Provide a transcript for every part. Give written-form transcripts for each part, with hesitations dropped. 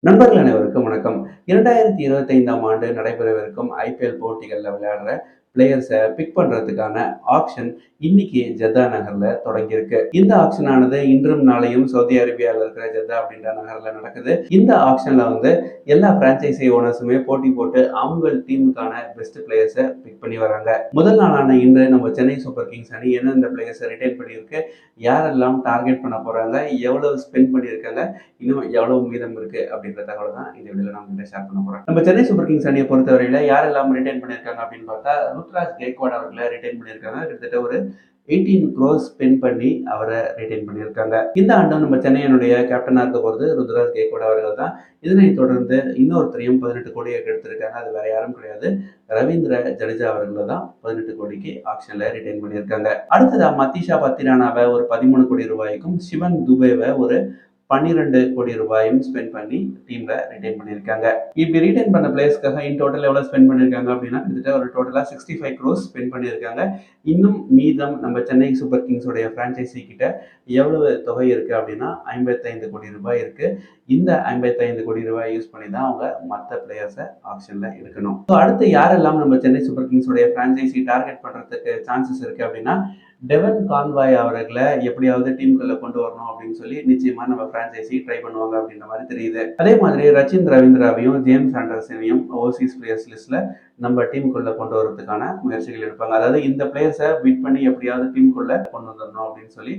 நண்பர்கள் அனைவருக்கும் வணக்கம். 2025ஆம் ஆண்டு நடைபெறவிருக்கும் ஐபிஎல் போட்டிகள்ல விளையாடுற பிளேயர்ஸ பிக் பண்றதுக்கான ஆக்ஷன் இன்னைக்கு ஜெத்தா நகர்ல தொடங்கியிருக்கு. இந்த ஆக்ஷன் ஆனது இன்றும் நாளையும் சவுதி அரேபியால இருக்கிற ஜெத்தா அப்படின்ற நகர்ல நடக்குது. இந்த ஆக்ஷன்ல எல்லா பிரான்சைசி ஓனர்ஸுமே போட்டி போட்டு அவங்க டீமுக்கான பெஸ்ட் பிளேயர்ஸ பிக் பண்ணி வராங்க. முதல் நாளான இன்று நம்ம சென்னை சூப்பர் கிங்ஸ் அணி எந்தெந்த பிளேயர்ஸை ரிட்டைன் பண்ணியிருக்கு, யாரெல்லாம் டார்கெட் பண்ண போறாங்க, எவ்வளவு ஸ்பெண்ட் பண்ணியிருக்காங்க, இன்னும் எவ்வளவு மீதம் இருக்கு அப்படின்ற தகவல் தான் இந்த வீடியோல நான் உங்ககிட்ட ஷேர் பண்ண போறேன். நம்ம சென்னை சூப்பர் கிங்ஸ் அணியை பொறுத்தவரையில யாரெல்லாம் ரிட்டைன் பண்ணியிருக்காங்க அப்படின்னு பார்த்தா, ருத்ராஜ் கெய்க்வாட் அவர்களை ரிட்டைன் பண்ணியிருக்காங்க. கிட்டத்தட்ட ஒரு 18 crores ஸ்பெண்ட் பண்ணி அவரை ரிட்டைன் பண்ணியிருக்காங்க. இந்த ஆண்டும் நம்ம சென்னையினுடைய கேப்டனா இருக்க போறது ருத்ராஜ் கெய்க்வாட் அவர்கள் தான். இதனைத் தொடர்ந்து இன்னொருத்தரையும் 18 கோடியை எடுத்திருக்காங்க. அது வேற யாரும் கிடையாது, ரவீந்திர ஜடேஜா அவர்களை தான் 18 கோடிக்கு ஆக்ஷன்ல ரிட்டைன் பண்ணியிருக்காங்க. அடுத்ததா மத்தீஷா பத்திரானாவை ஒரு 13 கோடி ரூபாய்க்கும், சிவன் துபேவை ஒரு 12 கோடி ரூபாயும் ஸ்பெண்ட் பண்ணி டீம்ல ரிட்டைன் பண்ணியிருக்காங்க. இப்படி ரிட்டைன் பண்ண பிளேயர்ஸ்க்காக இன் டோட்டல் எவ்வளவு ஸ்பெண்ட் பண்ணியிருக்காங்க அப்படின்னா, கிட்டத்தட்ட ஒரு டோட்டலா 65 crores ஸ்பெண்ட் பண்ணியிருக்காங்க. இன்னும் மீதம் நம்ம சென்னை சூப்பர் கிங்ஸ் உடைய பிரான்சைசி கிட்ட எவ்வளவு தொகை இருக்கு அப்படின்னா 55 கோடி ரூபாய் இருக்கு. இந்த 55 கோடி ரூபாய் யூஸ் பண்ணி தான் அவங்க மற்ற பிளேயர்ஸை ஆப்ஷன்ல எடுக்கணும். அடுத்து யாரெல்லாம் நம்ம சென்னை சூப்பர் கிங்ஸ் உடைய பிரான்சைசி டார்கெட் பண்றதுக்கு சான்சஸ் இருக்கு அப்படின்னா, டெவன் கான்வாய் அவர்களை எப்படியாவது டீமுக்குள்ள கொண்டு வரணும் அப்படின்னு சொல்லி நிச்சயமா நம்ம பிரான்சைசி ட்ரை பண்ணுவாங்க அப்படின்ற மாதிரி தெரியுது. அதே மாதிரி ரச்சின் ரவீந்திராவையும் ஜேம்ஸ் ஆண்டர்சனையும் ஓவர்சீஸ் பிளேயர்ஸ் லிஸ்ட்ல நம்ம டீமுக்குள்ள கொண்டு வரதுக்கான முயற்சிகள் எடுப்பாங்க. அதாவது இந்த பிளேயர்ஸை பிட் பண்ணி எப்படியாவது டீமுக்குள்ள கொண்டு வந்துடணும் அப்படின்னு சொல்லி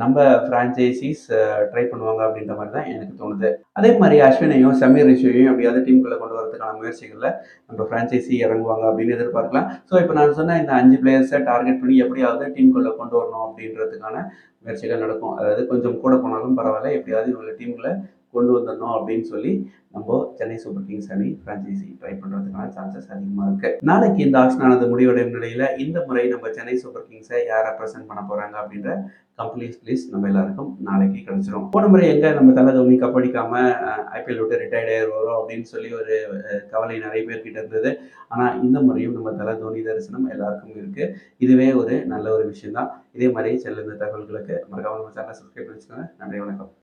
நம்ம பிரான்சைசிஸ் ட்ரை பண்ணுவாங்க அப்படின்ற மாதிரி தான் எனக்கு தோணுது. அதே மாதிரி அஸ்வினையும் சமீர் ரிஷியையும் எப்படியாவது டீமுக்குள்ள கொண்டு வரதுக்கான முயற்சிகள்ல நம்ம பிரான்சைசி இறங்குவாங்க அப்படின்னு எதிர்பார்க்கலாம். ஸோ இப்போ நான் சொன்ன இந்த 5 பிளேயர்ஸை டார்கெட் பண்ணி எப்படியாவது டீமுக்குள்ள கொண்டு வரணும் அப்படின்றதுக்கான முயற்சிகள் நடக்கும். அதாவது கொஞ்சம் கூட போனாலும் பரவாயில்ல, எப்படியாவது இவங்களை டீம்ல கொண்டு வந்துடணும் அப்படின்னு சொல்லி நம்ம சென்னை சூப்பர் கிங்ஸ் அணி பிரான்சைசி ட்ரை பண்றதுக்கான சான்சஸ் அதிகமா இருக்கு. நாளைக்கு இந்த ஆக்ஷன் ஆனது முடிவடையும் நிலையில இந்த முறை நம்ம சென்னை சூப்பர் கிங்ஸை யார் ரெப்ரசென்ட் பண்ண போறாங்க அப்படின்ற கம்ப்ளீட் லிஸ்ட் நம்ம எல்லாருக்கும் நாளைக்கு கிடைச்சிடும். போன முறை எங்க நம்ம தலை தோனி கப்படிக்காம ஐபிஎல் விட்டு ரிட்டையர்ட் ஆயிடுவாரோ அப்படின்னு சொல்லி ஒரு கவலை நிறைய பேர்கிட்ட இருந்தது. ஆனா இந்த முறையும் நம்ம தலை தோனி தரிசனம் எல்லாருக்கும் இருக்கு. இதுவே ஒரு நல்ல ஒரு விஷயம் தான். இதே மாதிரி செல்லுந்த தகவல்களுக்கு மறக்காம நம்ம சேனலை சப்ஸ்கிரைப் பண்ணிச்சுக்கோங்க. நன்றி, வணக்கம்.